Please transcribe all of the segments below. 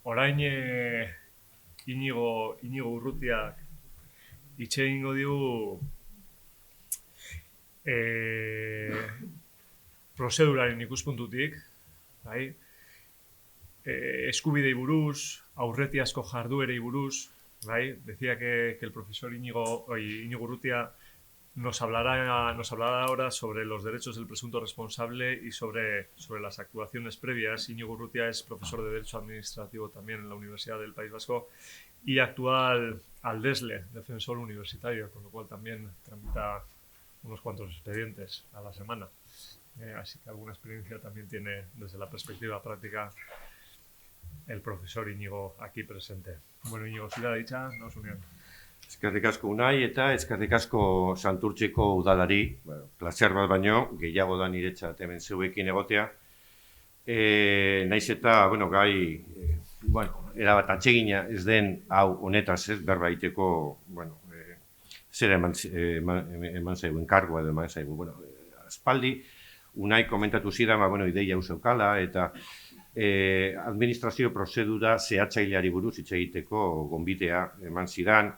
Orain Inigo Urrutiak hitz egingo digu eh, prozeduraren ikuspuntutik, bai? Eskubidei buruz, aurretiazko jarduerei buruz, bai? Decía que el profesor Inigo Urrutia nos hablará ahora sobre los derechos del presunto responsable y sobre las actuaciones previas. Íñigo Urrutia es profesor de Derecho Administrativo también en la Universidad del País Vasco y actual aldesle, defensor universitario, con lo cual también tramita unos cuantos expedientes a la semana. Así que alguna experiencia también tiene desde la perspectiva práctica el profesor Íñigo aquí presente. Bueno, Íñigo, zura dicha, nos unión. Eskerrik asko Unai eta eskerrik asko Santurtziko udalari, placer bat baino, gehiago da niretzat hemen zeuekin egotea. Naiz eta, gai, erabat atsegina ez den hau honetaz, ez, berba egiteko, zer eman zaigu, enkargoa edo eman zaigu. Aspaldi, Unai komentatu zidan, ideia useukala eta administrazio prozedura zehatzaileari buruz hitz egiteko gonbitea eman zidan.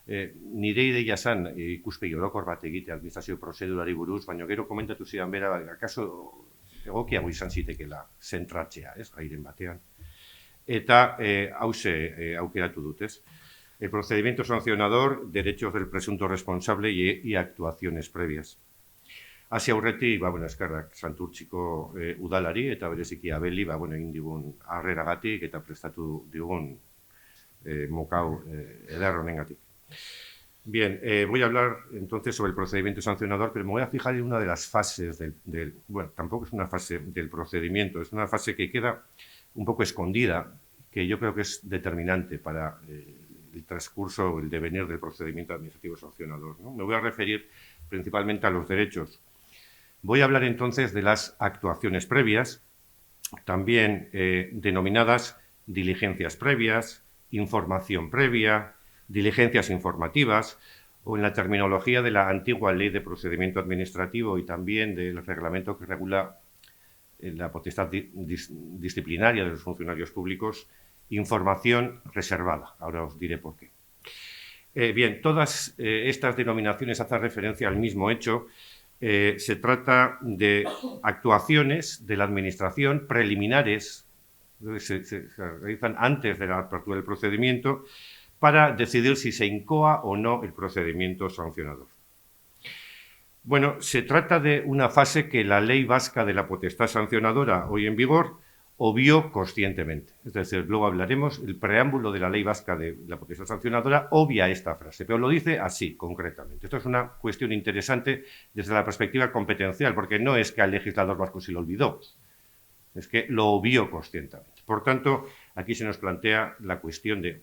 Nire ideia zen ikuspegi orokor bat egite administrazio prozedurari buruz, baina gero komentatu zidan bera, akaso egokiago izan zitekeela zentratzea, ez, gairen batean. Eta hauze aukeratu dut, ez. El procedimiento sancionador, derechos del presunto responsable y actuaciones previas. Hasi aurretik, eskerrak Santurtziko udalari eta bereziki Abeli, egin digun harreragatik eta prestatu digun mokau eder honengatik. Bien, voy a hablar entonces sobre el procedimiento sancionador, pero me voy a fijar en una de las fases tampoco es una fase del procedimiento, es una fase que queda un poco escondida, que yo creo que es determinante para el transcurso, el devenir del procedimiento administrativo sancionador, ¿no? Me voy a referir principalmente a los derechos. Voy a hablar entonces de las actuaciones previas, también denominadas diligencias previas, información previa, diligencias informativas, o en la terminología de la antigua Ley de Procedimiento Administrativo y también del reglamento que regula la potestad disciplinaria de los funcionarios públicos, información reservada. Ahora os diré por qué. Bien, todas estas denominaciones hacen referencia al mismo hecho. Se trata de actuaciones de la Administración preliminares, se realizan antes de la apertura del procedimiento, para decidir si se incoa o no el procedimiento sancionador. Se trata de una fase que la Ley Vasca de la Potestad Sancionadora, hoy en vigor, obvió conscientemente. Es decir, luego hablaremos, el preámbulo de la Ley Vasca de la Potestad Sancionadora obvia esta frase, pero lo dice así, concretamente. Esto es una cuestión interesante desde la perspectiva competencial, porque no es que al legislador vasco se lo olvidó, es que lo obvió conscientemente. Por tanto, aquí se nos plantea la cuestión de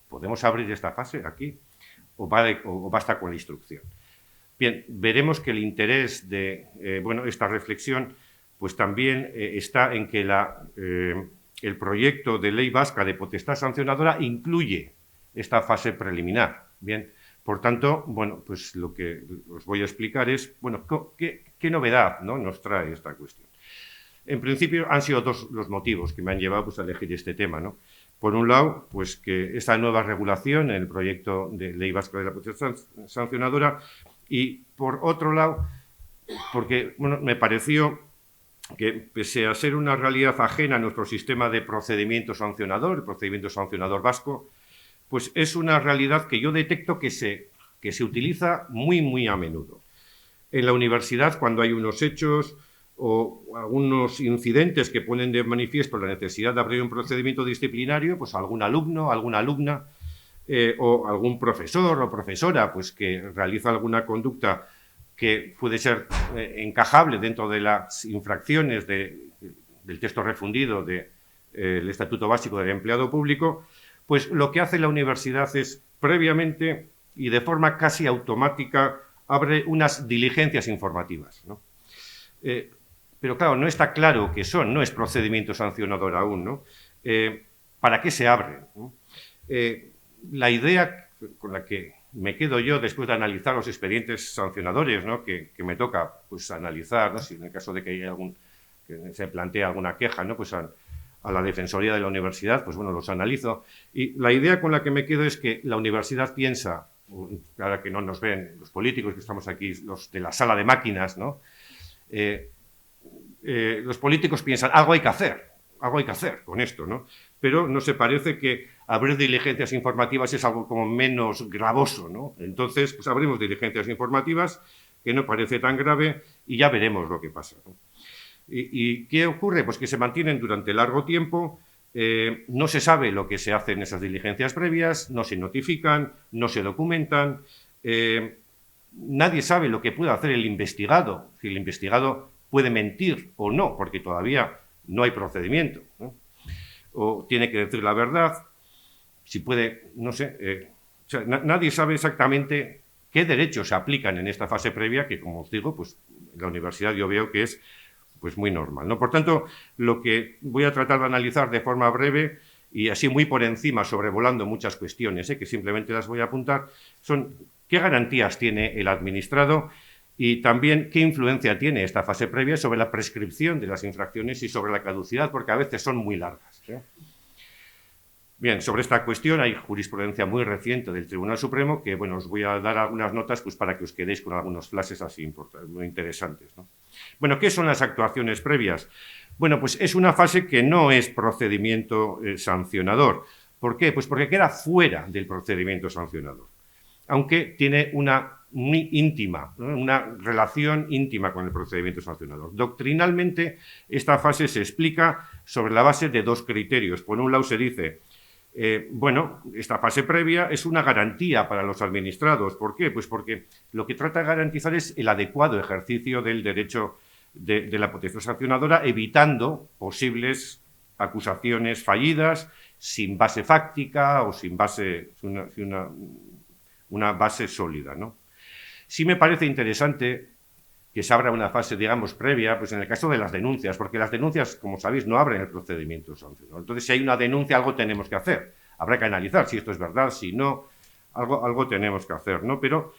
¿podemos abrir esta fase aquí o basta con la instrucción? Bien, veremos que el interés de esta reflexión pues también está en que el proyecto de ley vasca de potestad sancionadora incluye esta fase preliminar. Bien, por tanto, pues lo que os voy a explicar es, qué novedad, ¿no?, nos trae esta cuestión. En principio han sido dos los motivos que me han llevado a elegir este tema, ¿no? Por un lado, pues que esta nueva regulación en el proyecto de ley vasca de la potestad sancionadora, y por otro lado, porque me pareció que, pese a ser una realidad ajena a nuestro sistema de procedimiento sancionador, el procedimiento sancionador vasco, pues es una realidad que yo detecto que se utiliza muy, muy a menudo. En la universidad, cuando hay unos hechos o algunos incidentes que ponen de manifiesto la necesidad de abrir un procedimiento disciplinario, pues algún alumno, alguna alumna o algún profesor o profesora pues que realiza alguna conducta que puede ser encajable dentro de las infracciones del texto refundido del Estatuto Básico del Empleado Público, pues lo que hace la universidad es previamente y de forma casi automática abre unas diligencias informativas, ¿no? Pero claro, no está claro qué son, no es procedimiento sancionador aún, ¿no? ¿Para qué se abre, ¿no? La idea con la que me quedo yo después de analizar los expedientes sancionadores, ¿no?, que me toca pues analizar, ¿no?, si en el caso de que haya que se plantea alguna queja, ¿no?, pues a la Defensoría de la Universidad, pues bueno, los analizo. Y la idea con la que me quedo es que la universidad piensa, ahora que no nos ven los políticos que estamos aquí, los de la sala de máquinas, ¿no? Los políticos piensan, algo hay que hacer con esto, ¿no? Pero no se parece que abrir diligencias informativas es algo como menos gravoso, ¿no? Entonces, pues abrimos diligencias informativas, que no parece tan grave, y ya veremos lo que pasa, ¿no? ¿Y qué ocurre? Pues que se mantienen durante largo tiempo, no se sabe lo que se hace en esas diligencias previas, no se notifican, no se documentan, nadie sabe lo que puede hacer el investigado, si el investigado puede mentir o no, porque todavía no hay procedimiento, ¿no? O tiene que decir la verdad, si puede, no sé, o sea, nadie sabe exactamente qué derechos se aplican en esta fase previa, que como os digo, pues en la universidad yo veo que es pues muy normal, ¿no? Por tanto, lo que voy a tratar de analizar de forma breve y así muy por encima, sobrevolando muchas cuestiones, que simplemente las voy a apuntar, son qué garantías tiene el administrado y también qué influencia tiene esta fase previa sobre la prescripción de las infracciones y sobre la caducidad, porque a veces son muy largas, ¿sí? Bien, sobre esta cuestión hay jurisprudencia muy reciente del Tribunal Supremo que, bueno, os voy a dar algunas notas pues, para que os quedéis con algunos flashes así muy interesantes, ¿no? Bueno, ¿qué son las actuaciones previas? Bueno, pues es una fase que no es procedimiento sancionador. ¿Por qué? Pues porque queda fuera del procedimiento sancionador, aunque tiene una muy íntima, ¿no? Una relación íntima con el procedimiento sancionador. Doctrinalmente, esta fase se explica sobre la base de dos criterios. Por un lado se dice, bueno, esta fase previa es una garantía para los administrados. ¿Por qué? Pues porque lo que trata de garantizar es el adecuado ejercicio del derecho de la potestad sancionadora, evitando posibles acusaciones fallidas, sin base fáctica o sin base, una base sólida, ¿no? Sí me parece interesante que se abra una fase, digamos, previa, pues en el caso de las denuncias, porque las denuncias, como sabéis, no abren el procedimiento sancionador. Entonces, si hay una denuncia, algo tenemos que hacer. Habrá que analizar si esto es verdad, si no, algo tenemos que hacer, ¿no? Pero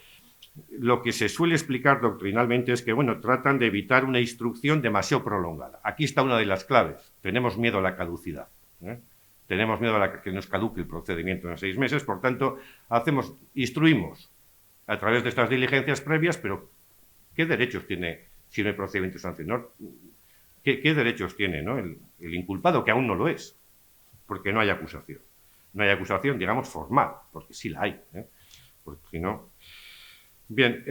lo que se suele explicar doctrinalmente es que, bueno, tratan de evitar una instrucción demasiado prolongada. Aquí está una de las claves. Tenemos miedo a la caducidad, ¿eh? Tenemos miedo a que nos caduque el procedimiento en 6 meses, por tanto, instruimos a través de estas diligencias previas, pero ¿qué derechos tiene si no hay procedimiento sancionador? ¿Qué derechos tiene, ¿no? el inculpado, que aún no lo es? Porque no hay acusación. No hay acusación, digamos, formal, porque sí la hay, ¿eh? Porque si no... Bien,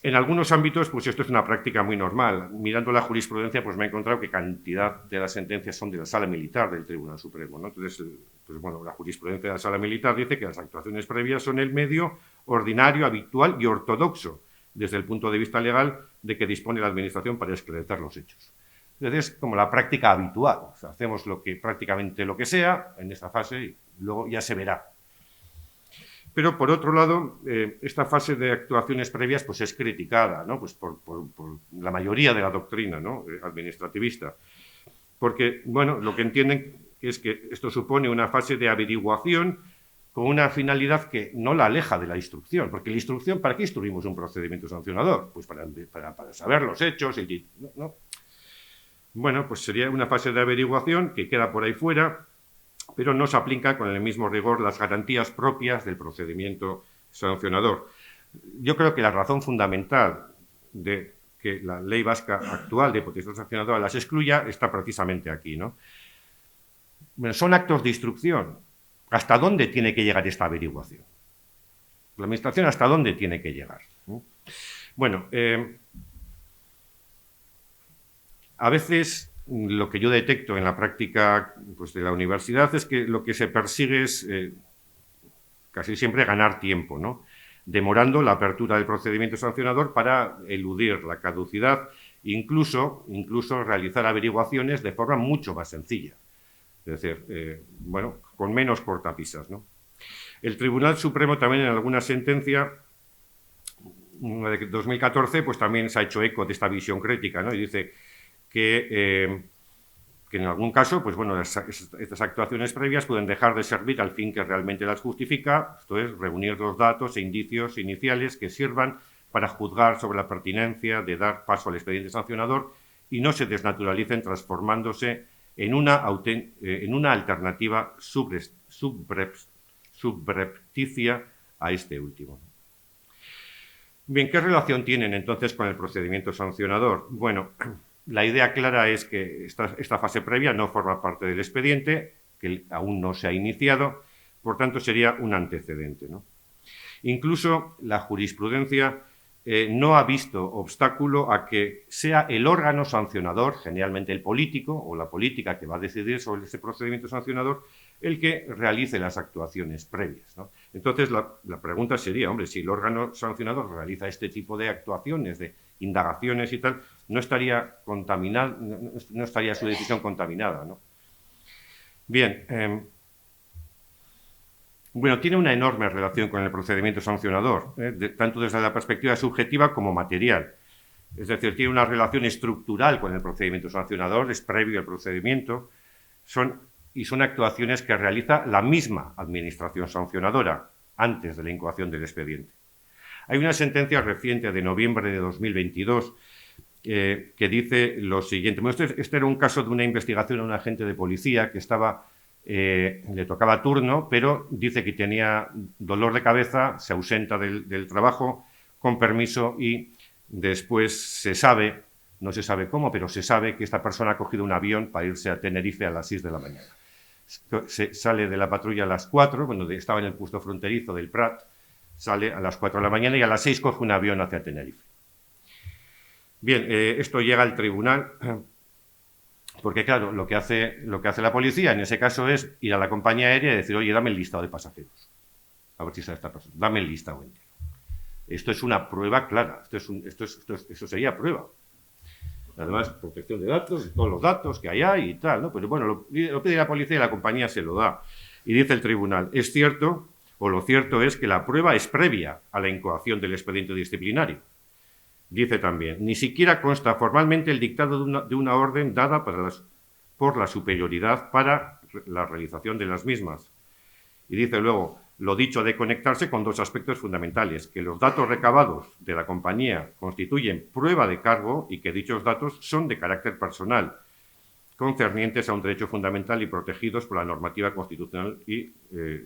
en algunos ámbitos, pues esto es una práctica muy normal. Mirando la jurisprudencia, pues me he encontrado que cantidad de las sentencias son de la Sala Militar del Tribunal Supremo, ¿no? Entonces, pues bueno, la jurisprudencia de la Sala Militar dice que las actuaciones previas son el medio ordinario, habitual y ortodoxo desde el punto de vista legal de que dispone la Administración para esclarecer los hechos. Entonces, como la práctica habitual, o sea, hacemos prácticamente lo que sea en esta fase y luego ya se verá. Pero, por otro lado, esta fase de actuaciones previas pues, es criticada, ¿no? Pues por la mayoría de la doctrina, ¿no? Administrativista. Porque, bueno, lo que entienden es que esto supone una fase de averiguación con una finalidad que no la aleja de la instrucción. Porque la instrucción, ¿para qué instruimos un procedimiento sancionador? Pues para saber los hechos. ¿No? Bueno, pues sería una fase de averiguación que queda por ahí fuera, pero no se aplica con el mismo rigor las garantías propias del procedimiento sancionador. Yo creo que la razón fundamental de que la ley vasca actual de potestad sancionadora las excluya está precisamente aquí, ¿no? Bueno, son actos de instrucción. ¿Hasta dónde tiene que llegar esta averiguación? La Administración, ¿hasta dónde tiene que llegar? Bueno, a veces lo que yo detecto en la práctica pues, de la universidad es que lo que se persigue es casi siempre ganar tiempo, ¿no? Demorando la apertura del procedimiento sancionador para eludir la caducidad, incluso realizar averiguaciones de forma mucho más sencilla. Es decir, bueno, con menos cortapisas, ¿no? El Tribunal Supremo también en alguna sentencia, una de 2014, pues también se ha hecho eco de esta visión crítica, ¿no? Y dice que en algún caso, pues bueno, estas actuaciones previas pueden dejar de servir al fin que realmente las justifica, esto es, reunir los datos e indicios iniciales que sirvan para juzgar sobre la pertinencia de dar paso al expediente sancionador y no se desnaturalicen transformándose en una alternativa subrepticia a este último. Bien, ¿qué relación tienen entonces con el procedimiento sancionador? Bueno, la idea clara es que esta fase previa no forma parte del expediente, que aún no se ha iniciado, por tanto sería un antecedente, ¿no? Incluso la jurisprudencia no ha visto obstáculo a que sea el órgano sancionador, generalmente el político o la política que va a decidir sobre ese procedimiento sancionador, el que realice las actuaciones previas, ¿no? Entonces, la pregunta sería, hombre, si el órgano sancionador realiza este tipo de actuaciones, de indagaciones y tal, no estaría contaminado, no estaría su decisión contaminada, ¿no? Bien, bueno, tiene una enorme relación con el procedimiento sancionador, tanto desde la perspectiva subjetiva como material. Es decir, tiene una relación estructural con el procedimiento sancionador, es previo al procedimiento, son actuaciones que realiza la misma administración sancionadora antes de la incoación del expediente. Hay una sentencia reciente de noviembre de 2022 que dice lo siguiente. Bueno, este era un caso de una investigación a un agente de policía que le tocaba turno, pero dice que tenía dolor de cabeza, se ausenta del trabajo con permiso y después se sabe, no se sabe cómo, pero se sabe que esta persona ha cogido un avión para irse a Tenerife a las 6 de la mañana. Se sale de la patrulla a las 4, bueno, estaba en el puesto fronterizo del Prat, sale a las 4 de la mañana y a las 6 coge un avión hacia Tenerife. Bien, esto llega al tribunal, porque claro, lo que hace la policía en ese caso es ir a la compañía aérea y decir, oye, dame el listado de pasajeros, a ver si está esta persona, dame el listado entero. Esto es una prueba clara, esto sería prueba. Además, protección de datos, todos los datos que hay y tal, ¿no? Pero bueno, lo pide la policía y la compañía se lo da. Y dice el tribunal, es cierto, o lo cierto es que la prueba es previa a la incoación del expediente disciplinario. Dice también, ni siquiera consta formalmente el dictado de una orden dada por la superioridad para la realización de las mismas. Y dice luego, lo dicho de conectarse con dos aspectos fundamentales, que los datos recabados de la compañía constituyen prueba de cargo y que dichos datos son de carácter personal, concernientes a un derecho fundamental y protegidos por la normativa constitucional y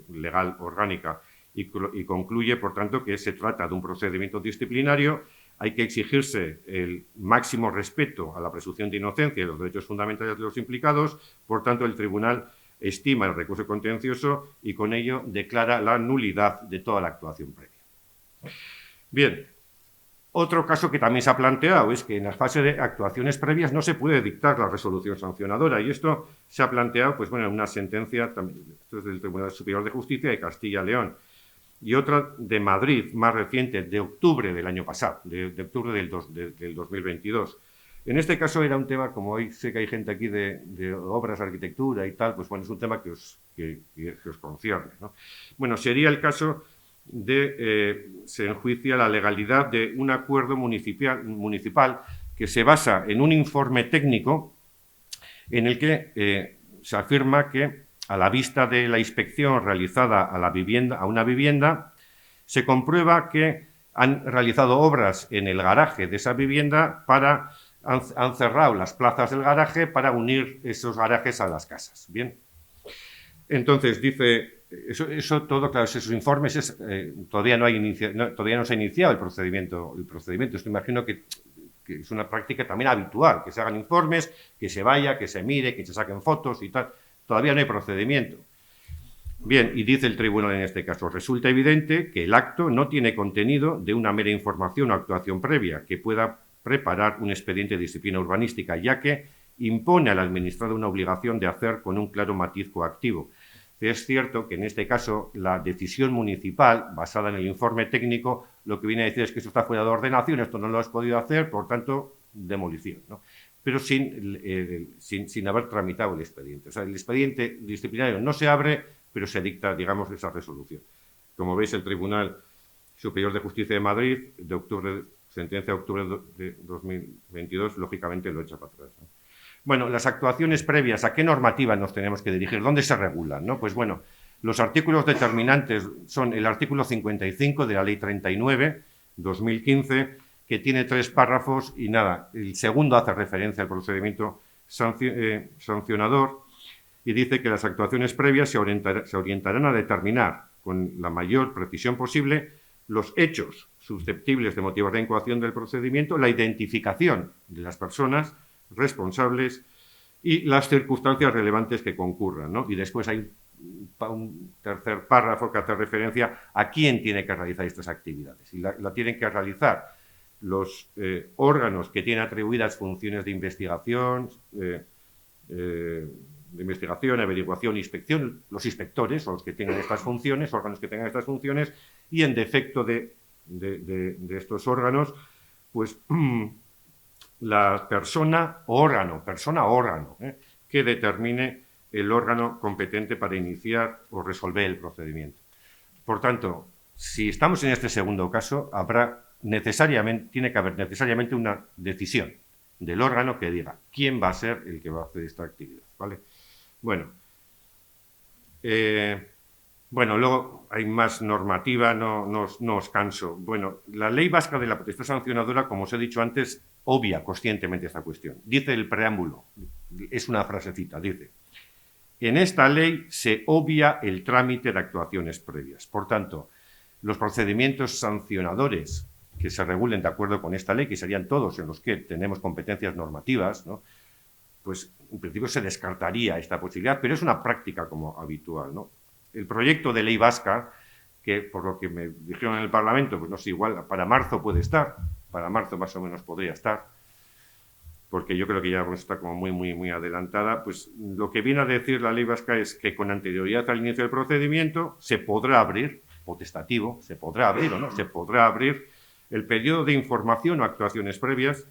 legal orgánica. Y concluye, por tanto, que se trata de un procedimiento disciplinario. Hay que exigirse el máximo respeto a la presunción de inocencia y los derechos fundamentales de los implicados. Por tanto, el tribunal estima el recurso contencioso y con ello declara la nulidad de toda la actuación previa. Bien, otro caso que también se ha planteado es que en la fase de actuaciones previas no se puede dictar la resolución sancionadora y esto se ha planteado, pues bueno, en una sentencia, esto es del Tribunal Superior de Justicia de Castilla y León, y otra de Madrid, más reciente, de octubre del año pasado, de octubre del 2022. En este caso era un tema, como hoy sé que hay gente aquí de obras, arquitectura y tal, pues bueno, es un tema que os concierne, ¿no? Bueno, sería el caso de, se enjuicia la legalidad de un acuerdo municipal que se basa en un informe técnico en el que se afirma que a la vista de la inspección realizada a una vivienda, se comprueba que han realizado obras en el garaje de esa vivienda han cerrado las plazas del garaje para unir esos garajes a las casas. Bien. Entonces, dice, eso todo, claro, esos informes todavía no se ha iniciado el procedimiento. Esto imagino que es una práctica también habitual, que se hagan informes, que se vaya, que se mire, que se saquen fotos y tal. Todavía no hay procedimiento. Bien, y dice el tribunal en este caso, resulta evidente que el acto no tiene contenido de una mera información o actuación previa que pueda preparar un expediente de disciplina urbanística, ya que impone al administrado una obligación de hacer con un claro matiz coactivo. Es cierto que en este caso la decisión municipal, basada en el informe técnico, lo que viene a decir es que esto está fuera de ordenación, esto no lo has podido hacer, por tanto, demolición, ¿no? Pero sin haber tramitado el expediente. O sea, el expediente disciplinario no se abre, pero se dicta, digamos, esa resolución. Como veis, el Tribunal Superior de Justicia de Madrid, sentencia de octubre de 2022, lógicamente lo echa para atrás, ¿no? Bueno, las actuaciones previas, ¿a qué normativa nos tenemos que dirigir? ¿Dónde se regulan, no? Pues bueno, los artículos determinantes son el artículo 55 de la Ley 39/2015, que tiene 3 párrafos y nada, el segundo hace referencia al procedimiento sancionador y dice que las actuaciones previas se orientarán a determinar con la mayor precisión posible los hechos susceptibles de motivar la incoación del procedimiento, la identificación de las personas responsables y las circunstancias relevantes que concurran, ¿no? Y después hay un tercer párrafo que hace referencia a quién tiene que realizar estas actividades. Y la tienen que realizar los órganos que tienen atribuidas funciones de investigación, averiguación, inspección, los inspectores son los que tengan estas funciones, órganos que tengan estas funciones, y en defecto de estos órganos, pues la persona o órgano, que determine el órgano competente para iniciar o resolver el procedimiento. Por tanto, si estamos en este segundo caso, tiene que haber necesariamente una decisión del órgano que diga quién va a ser el que va a hacer esta actividad, ¿vale? Bueno, luego hay más normativa, no os canso. Bueno, la Ley Vasca de la Potestad Sancionadora, como os he dicho antes, obvia conscientemente esta cuestión. Dice el preámbulo, es una frasecita, dice: en esta ley se obvia el trámite de actuaciones previas. Por tanto, los procedimientos sancionadores que se regulen de acuerdo con esta ley, que serían todos en los que tenemos competencias normativas, ¿no? Pues en principio se descartaría esta posibilidad, pero es una práctica como habitual, ¿no? El proyecto de ley vasca, que por lo que me dijeron en el Parlamento, pues no sé, igual para marzo puede estar, para marzo más o menos podría estar, porque yo creo que ya está como muy adelantada, pues lo que viene a decir la ley vasca es que con anterioridad al inicio del procedimiento se podrá abrir, potestativo, se podrá abrir o no, se podrá abrir el periodo de información o actuaciones previas,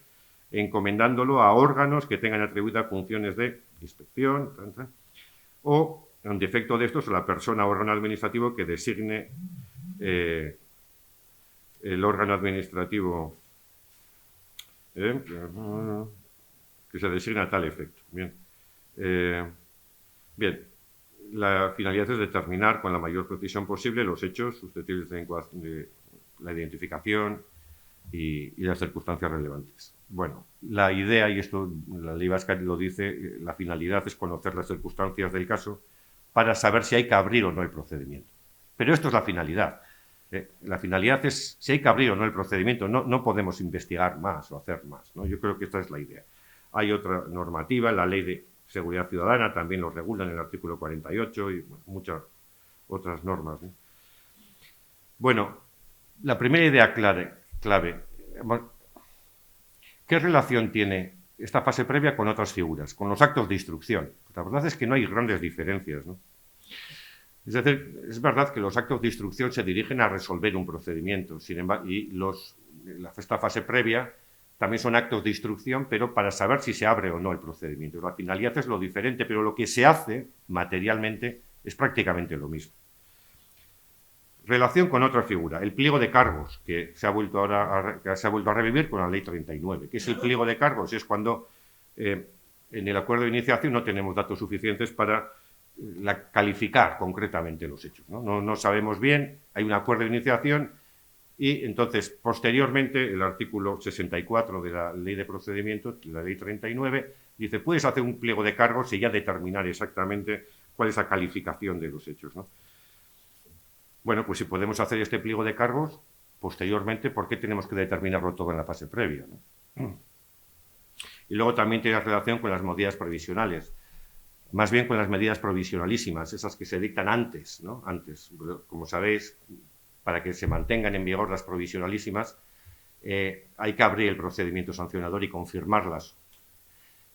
encomendándolo a órganos que tengan atribuidas funciones de inspección, o, en defecto de estos, a la persona o órgano administrativo que designe el órgano administrativo que se designa a tal efecto. Bien, la finalidad es determinar con la mayor precisión posible los hechos susceptibles de la identificación y las circunstancias relevantes. Bueno, la idea, y esto la ley vasca lo dice, la finalidad es conocer las circunstancias del caso para saber si hay que abrir o no el procedimiento. Pero esto es la finalidad. La finalidad es si hay que abrir o no el procedimiento. No podemos investigar más o hacer más, ¿no? Yo creo que esta es la idea. Hay otra normativa, la Ley de Seguridad Ciudadana, también lo regula en el artículo 48 y muchas otras normas, ¿no? Bueno, la primera idea clave. ¿Qué relación tiene esta fase previa con otras figuras, con los actos de instrucción? La verdad es que no hay grandes diferencias, ¿no? Es decir, es verdad que los actos de instrucción se dirigen a resolver un procedimiento, sin embargo, y esta fase previa también son actos de instrucción, pero para saber si se abre o no el procedimiento. La finalidad es lo diferente, pero lo que se hace materialmente es prácticamente lo mismo. Relación con otra figura, el pliego de cargos, que se ha vuelto a revivir con la Ley 39. ¿Qué es el pliego de cargos? Es cuando en el acuerdo de iniciación no tenemos datos suficientes para calificar concretamente los hechos, ¿no? No sabemos bien, hay un acuerdo de iniciación y entonces posteriormente el artículo 64 de la Ley de Procedimiento, la Ley 39, dice: puedes hacer un pliego de cargos y ya determinar exactamente cuál es la calificación de los hechos, ¿no? Bueno, pues si podemos hacer este pliego de cargos, posteriormente, ¿por qué tenemos que determinarlo todo en la fase previa, ¿no? Y luego también tiene relación con las medidas provisionales, más bien con las medidas provisionalísimas, esas que se dictan antes, ¿no? Antes, como sabéis, para que se mantengan en vigor las provisionalísimas, hay que abrir el procedimiento sancionador y confirmarlas.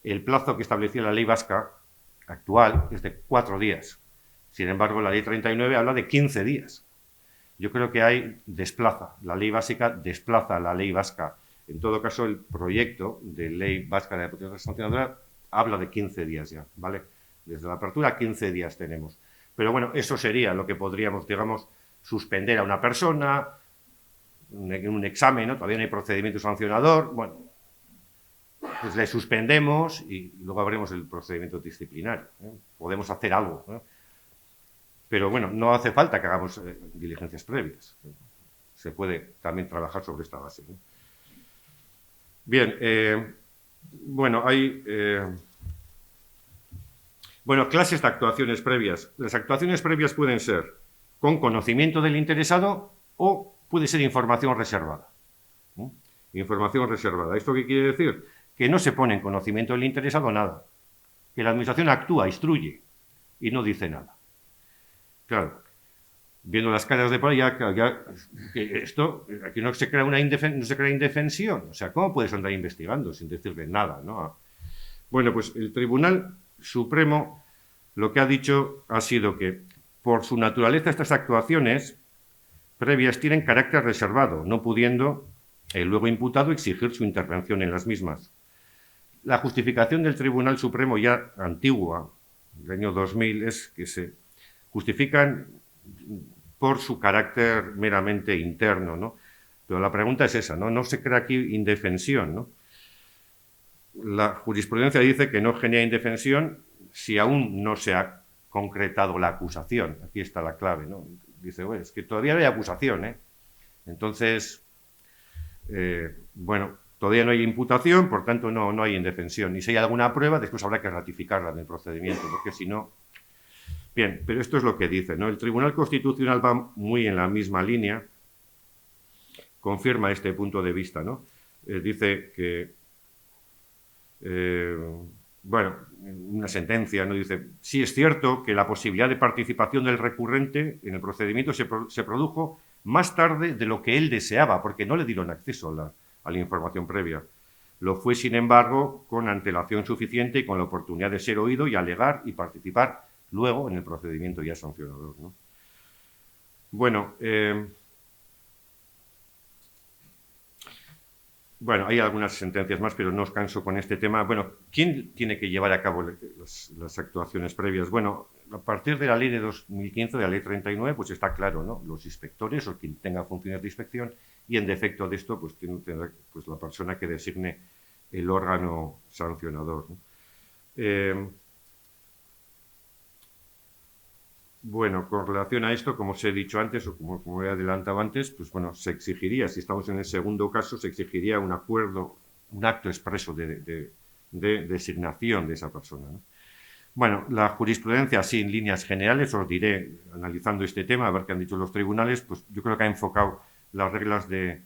El plazo que establecía la ley vasca actual es de 4 días. Sin embargo, la Ley 39 habla de 15 días. Yo creo que la ley básica desplaza a la ley vasca. En todo caso, el proyecto de ley vasca de la potestad sancionadora habla de 15 días ya, ¿vale? Desde la apertura, 15 días tenemos. Pero bueno, eso sería lo que podríamos, digamos, suspender a una persona, un examen, ¿no? Todavía no hay procedimiento sancionador. Bueno, pues le suspendemos y luego abrimos el procedimiento disciplinario, ¿eh? Podemos hacer algo, ¿no? Pero bueno, no hace falta que hagamos diligencias previas. Se puede también trabajar sobre esta base, ¿no? Bien, bueno, hay Bueno, clases de actuaciones previas. Las actuaciones previas pueden ser con conocimiento del interesado o puede ser información reservada. Información reservada. ¿Esto qué quiere decir? Que no se pone en conocimiento del interesado nada. Que la administración actúa, instruye y no dice nada. Claro, viendo las caras de por allá, que esto, aquí no se crea no se crea indefensión. O sea, ¿cómo puedes andar investigando sin decirle nada, ¿no? Bueno, pues el Tribunal Supremo lo que ha dicho ha sido que, por su naturaleza, estas actuaciones previas tienen carácter reservado, no pudiendo el luego imputado exigir su intervención en las mismas. La justificación del Tribunal Supremo, ya antigua, del año 2000, es que se justifican por su carácter meramente interno, ¿no? Pero la pregunta es esa, ¿no? No se crea aquí indefensión, ¿no? La jurisprudencia dice que no genera indefensión si aún no se ha concretado la acusación. Aquí está la clave, ¿no? Dice, bueno, es que todavía no hay acusación, ¿eh? Entonces, bueno, todavía no hay imputación, por tanto no hay indefensión. Y si hay alguna prueba, después habrá que ratificarla en el procedimiento, porque si no... Bien, pero esto es lo que dice, ¿no? El Tribunal Constitucional va muy en la misma línea, confirma este punto de vista, ¿no? Dice que, bueno, una sentencia, ¿no? Dice, sí es cierto que la posibilidad de participación del recurrente en el procedimiento se produjo más tarde de lo que él deseaba, porque no le dieron acceso a la información previa. Lo fue, sin embargo, con antelación suficiente y con la oportunidad de ser oído y alegar y participar luego en el procedimiento ya sancionador, ¿no? Bueno, bueno, hay algunas sentencias más, pero no os canso con este tema. Bueno, ¿quién tiene que llevar a cabo las actuaciones previas? Bueno, a partir de la ley de 2015, de la ley 39, pues está claro, ¿no? Los inspectores o quien tenga funciones de inspección, y en defecto de esto, pues tendrá pues, la persona que designe el órgano sancionador, ¿no? Bueno, con relación a esto, como os he dicho antes, o como he adelantado antes, pues bueno, se exigiría, si estamos en el segundo caso, se exigiría un acuerdo, un acto expreso de designación de esa persona, ¿no? Bueno, la jurisprudencia, así en líneas generales, os diré, analizando este tema, a ver qué han dicho los tribunales, pues yo creo que ha enfocado las reglas de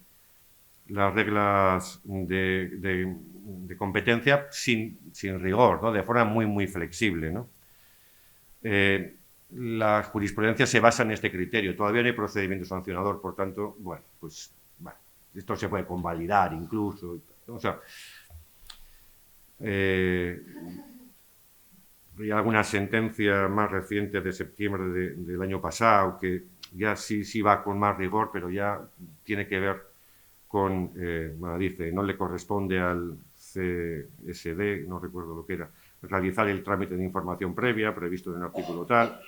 competencia sin rigor, ¿no? De forma muy flexible, ¿no? La jurisprudencia se basa en este criterio. Todavía no hay procedimiento sancionador, por tanto, bueno, pues bueno, esto se puede convalidar incluso, ¿no? O sea, hay alguna sentencia más reciente de septiembre del año pasado que ya sí va con más rigor, pero ya tiene que ver con, bueno, dice, no le corresponde al CSD, no recuerdo lo que era, realizar el trámite de información previa previsto en el artículo tal,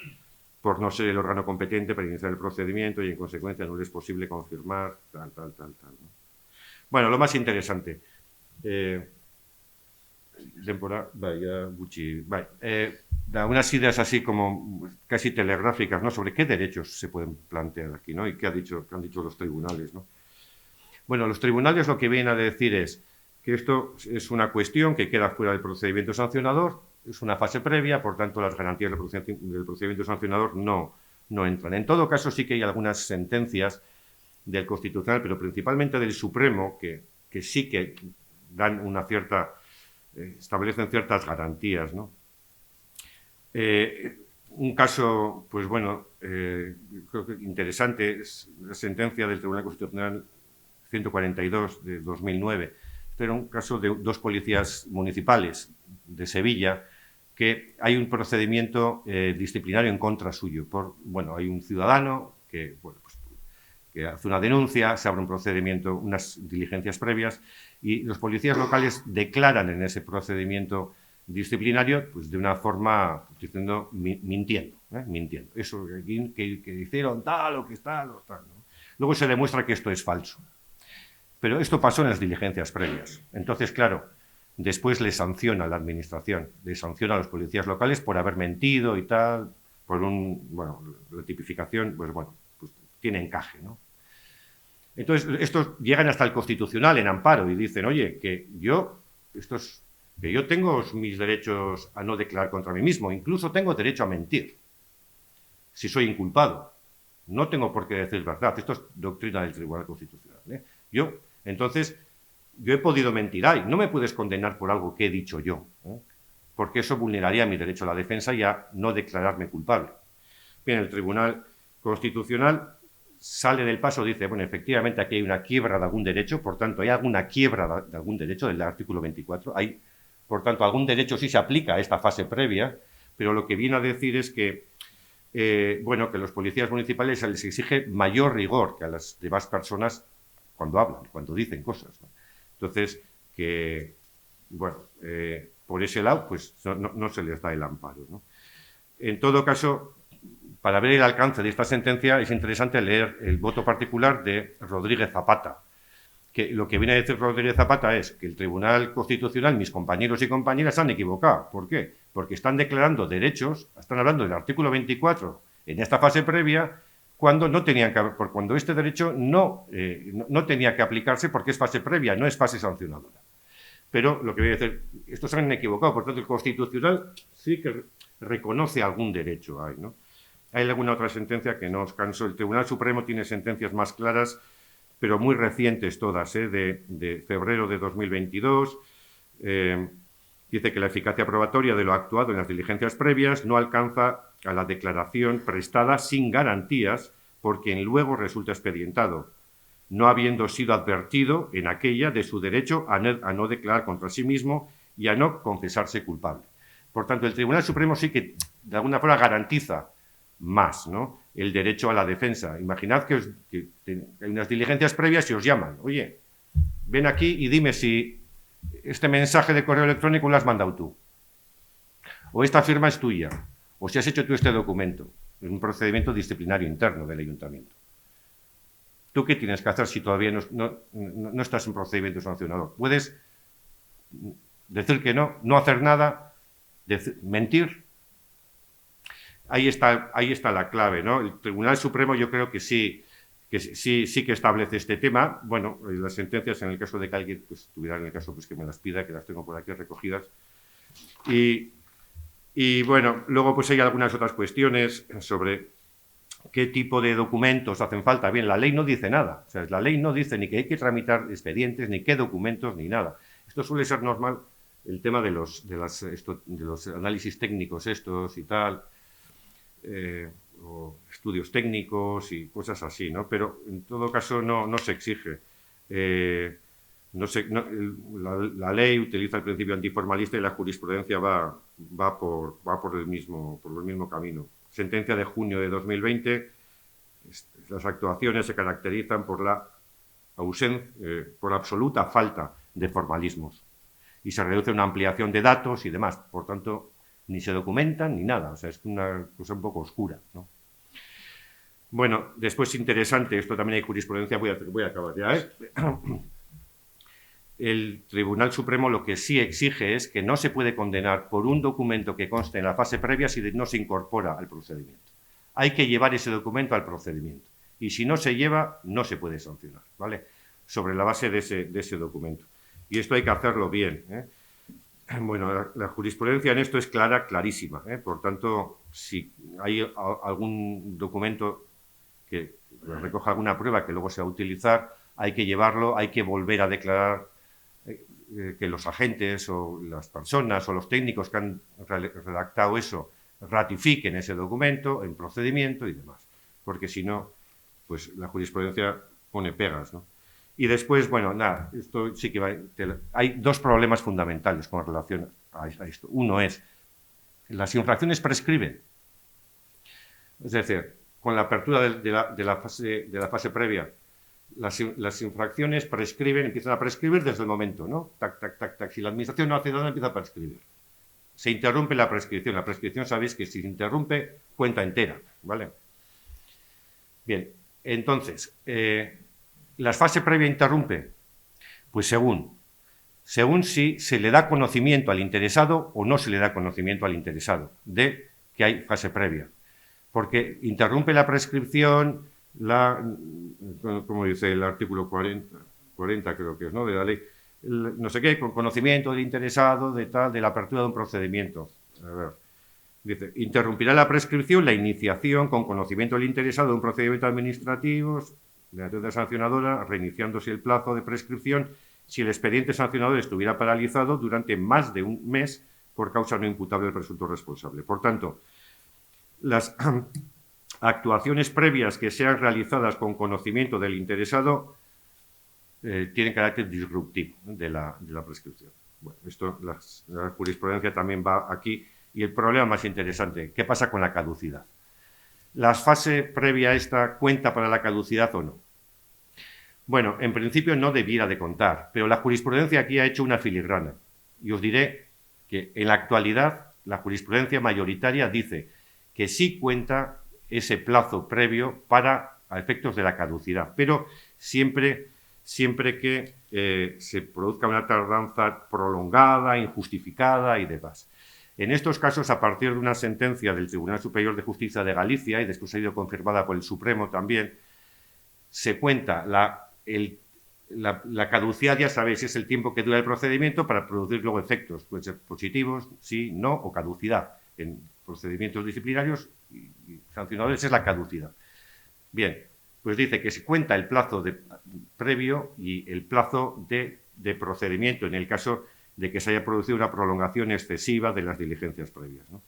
por no ser el órgano competente para iniciar el procedimiento y en consecuencia no le es posible confirmar tal, ¿no? Bueno, lo más interesante, unas ideas así como casi telegráficas, ¿no? Sobre qué derechos se pueden plantear aquí, ¿no? Y qué han dicho los tribunales, ¿no? Bueno, los tribunales lo que vienen a decir es que esto es una cuestión que queda fuera del procedimiento sancionador, es una fase previa, por tanto las garantías del procedimiento sancionador no entran. En todo caso sí que hay algunas sentencias del Constitucional, pero principalmente del Supremo, que sí que dan una cierta, establecen ciertas garantías, ¿no? Un caso, pues bueno, creo que interesante es la sentencia del Tribunal Constitucional 142 de 2009. Este era un caso de dos policías municipales de Sevilla, que hay un procedimiento disciplinario en contra suyo. Bueno, hay un ciudadano que, bueno, pues, que hace una denuncia, se abre un procedimiento, unas diligencias previas, y los policías locales declaran en ese procedimiento disciplinario, pues de una forma, diciendo, mintiendo. Eso que hicieron tal o que tal o tal, ¿no? Luego se demuestra que esto es falso. Pero esto pasó en las diligencias previas. Entonces, claro, después le sanciona la administración, le sanciona a los policías locales por haber mentido y tal, por la tipificación, pues bueno, pues tiene encaje, ¿no? Entonces, estos llegan hasta el Constitucional en amparo y dicen, oye, que estos que yo tengo mis derechos a no declarar contra mí mismo, incluso tengo derecho a mentir, si soy inculpado. No tengo por qué decir verdad. Esto es doctrina del Tribunal Constitucional, ¿eh? Entonces, yo he podido mentir. Ay, no me puedes condenar por algo que he dicho yo, ¿eh? Porque eso vulneraría mi derecho a la defensa y a no declararme culpable. Bien, el Tribunal Constitucional sale del paso, dice, bueno, efectivamente aquí hay una quiebra de algún derecho, por tanto, hay alguna quiebra de algún derecho del artículo 24, hay, por tanto, algún derecho sí se aplica a esta fase previa, pero lo que viene a decir es que, bueno, que a los policías municipales se les exige mayor rigor que a las demás personas cuando hablan, cuando dicen cosas, ¿no? Entonces, que, bueno, por ese lado, pues no se les da el amparo, ¿no? En todo caso, para ver el alcance de esta sentencia es interesante leer el voto particular de Rodríguez Zapata, que lo que viene a decir Rodríguez Zapata es que el Tribunal Constitucional, mis compañeros y compañeras, han equivocado. ¿Por qué? Porque están declarando derechos, están hablando del artículo 24 en esta fase previa, cuando no tenían que, cuando este derecho no tenía que aplicarse porque es fase previa, no es fase sancionadora. Pero lo que voy a decir, estos se han equivocado, por tanto el Constitucional sí que reconoce algún derecho ahí, ¿no? Hay alguna otra sentencia que no os canso. El Tribunal Supremo tiene sentencias más claras, pero muy recientes todas, de febrero de 2022. Dice que la eficacia probatoria de lo actuado en las diligencias previas no alcanza a la declaración prestada sin garantías por quien luego resulta expedientado, no habiendo sido advertido en aquella de su derecho a no declarar contra sí mismo y a no confesarse culpable. Por tanto, el Tribunal Supremo sí que de alguna forma garantiza más, ¿no?, el derecho a la defensa. Imaginad que hay unas diligencias previas y os llaman. Oye, ven aquí y dime si este mensaje de correo electrónico lo has mandado tú. O esta firma es tuya. O si has hecho tú este documento. Es un procedimiento disciplinario interno del ayuntamiento. ¿Tú qué tienes que hacer si todavía no estás en procedimiento sancionador? Puedes decir que no hacer nada, mentir. Ahí está la clave, ¿no? El Tribunal Supremo yo creo que sí que establece este tema. Bueno, las sentencias, en el caso de que alguien pues, tuviera en el caso pues, que me las pida, que las tengo por aquí recogidas. Y bueno, luego pues hay algunas otras cuestiones sobre qué tipo de documentos hacen falta. Bien, la ley no dice nada. O sea, la ley no dice ni que hay que tramitar expedientes, ni qué documentos, ni nada. Esto suele ser normal, el tema de los análisis técnicos estos y tal. O estudios técnicos y cosas así, ¿no? Pero en todo caso no se exige. La ley utiliza el principio antiformalista y la jurisprudencia va por el mismo camino. Sentencia de junio de 2020, las actuaciones se caracterizan por la absoluta falta de formalismos y se reduce a una ampliación de datos y demás. Por tanto, ni se documentan ni nada, o sea, es una cosa un poco oscura, ¿no? Bueno, después interesante, esto también hay jurisprudencia, voy a acabar ya, ¿eh? El Tribunal Supremo lo que sí exige es que no se puede condenar por un documento que conste en la fase previa si no se incorpora al procedimiento. Hay que llevar ese documento al procedimiento y si no se lleva, no se puede sancionar, ¿vale? Sobre la base de ese documento. Y esto hay que hacerlo bien, ¿eh? Bueno, la jurisprudencia en esto es clarísima, ¿eh? Por tanto, si hay algún documento que recoja alguna prueba que luego se va a utilizar, hay que llevarlo, hay que volver a declarar que los agentes o las personas o los técnicos que han redactado eso ratifiquen ese documento en procedimiento y demás, porque si no, pues la jurisprudencia pone pegas, ¿no? Y después, bueno, nada, esto sí que hay dos problemas fundamentales con relación a esto. Uno es, las infracciones prescriben. Es decir, con la apertura de la fase previa, las infracciones prescriben, empiezan a prescribir desde el momento, ¿no? Tac, tac, tac, tac. Si la administración no hace nada, empieza a prescribir. Se interrumpe la prescripción. La prescripción, sabéis que si se interrumpe, cuenta entera, ¿vale? Bien, entonces, ¿la fase previa interrumpe? Pues según si se le da conocimiento al interesado o no se le da conocimiento al interesado de que hay fase previa. Porque interrumpe la prescripción, como dice el artículo 40 creo que es, ¿no?, de la ley, no sé qué, con conocimiento del interesado, de la apertura de un procedimiento. A ver, dice, interrumpirá la prescripción la iniciación con conocimiento del interesado de un procedimiento administrativo de naturaleza sancionadora, reiniciándose el plazo de prescripción si el expediente sancionador estuviera paralizado durante más de un mes por causa no imputable del presunto responsable. Por tanto, las actuaciones previas que sean realizadas con conocimiento del interesado tienen carácter disruptivo de la prescripción. Bueno, esto, la jurisprudencia también va aquí. Y el problema más interesante, ¿qué pasa con la caducidad? ¿La fase previa a esta cuenta para la caducidad o no? Bueno, en principio no debiera de contar, pero la jurisprudencia aquí ha hecho una filigrana. Y os diré que en la actualidad la jurisprudencia mayoritaria dice que sí cuenta ese plazo previo para a efectos de la caducidad, pero siempre que se produzca una tardanza prolongada, injustificada y demás. En estos casos, a partir de una sentencia del Tribunal Superior de Justicia de Galicia, y después ha sido confirmada por el Supremo también, se cuenta la caducidad, ya sabéis, es el tiempo que dura el procedimiento para producir luego efectos, pueden ser positivos, sí, no, o caducidad. En procedimientos disciplinarios y sancionadores es la caducidad. Bien, pues dice que se cuenta el plazo previo y el plazo de procedimiento en el caso de que se haya producido una prolongación excesiva de las diligencias previas, ¿no?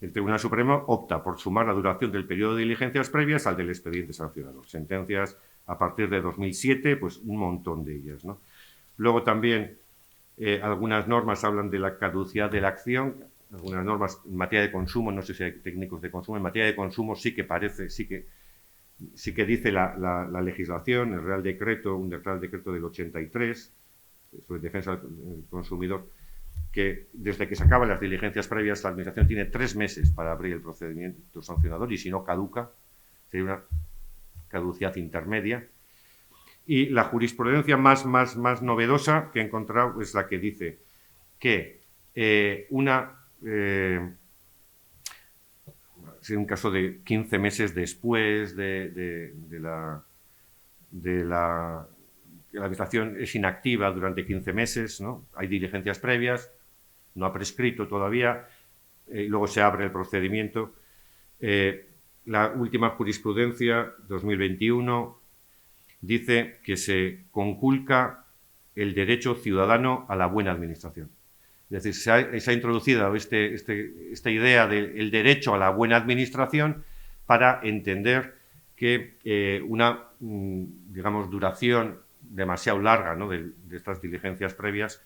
El Tribunal Supremo opta por sumar la duración del periodo de diligencias previas al del expediente sancionador. Sentencias a partir de 2007, pues un montón de ellas, ¿no? Luego también algunas normas hablan de la caducidad de la acción, algunas normas en materia de consumo, no sé si hay técnicos de consumo, en materia de consumo sí que dice la legislación, el Real Decreto, un Real Decreto del 83, sobre defensa del consumidor, que desde que se acaban las diligencias previas la Administración tiene 3 meses para abrir el procedimiento sancionador y si no caduca, sería una caducidad intermedia. Y la jurisprudencia más novedosa que he encontrado es la que dice que en un caso de 15 meses después de la Administración es inactiva durante 15 meses, ¿no? Hay diligencias previas, no ha prescrito todavía, luego se abre el procedimiento. La última jurisprudencia, 2021, dice que se conculca el derecho ciudadano a la buena administración. Es decir, se ha introducido esta idea del derecho a la buena administración para entender que una, digamos, duración demasiado larga, ¿no?, de estas diligencias previas,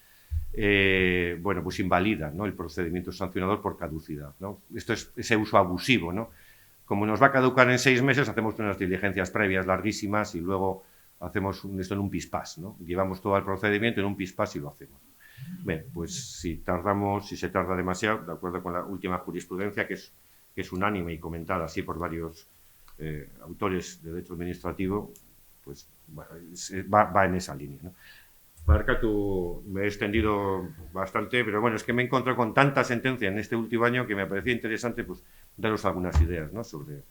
bueno, pues invalida, ¿no?, el procedimiento sancionador por caducidad, ¿no? Esto es ese uso abusivo, ¿no? Como nos va a caducar en 6 meses, hacemos unas diligencias previas larguísimas y luego hacemos esto en un pispás, ¿no? Llevamos todo el procedimiento en un pispás y lo hacemos. Bien, pues si se tarda demasiado, de acuerdo con la última jurisprudencia, que es unánime y comentada así por varios autores de derecho administrativo, pues bueno, va en esa línea, ¿no? Marca, me he extendido bastante, pero bueno, es que me he encontrado con tanta sentencia en este último año que me parecía interesante pues daros algunas ideas, ¿no?, sobre...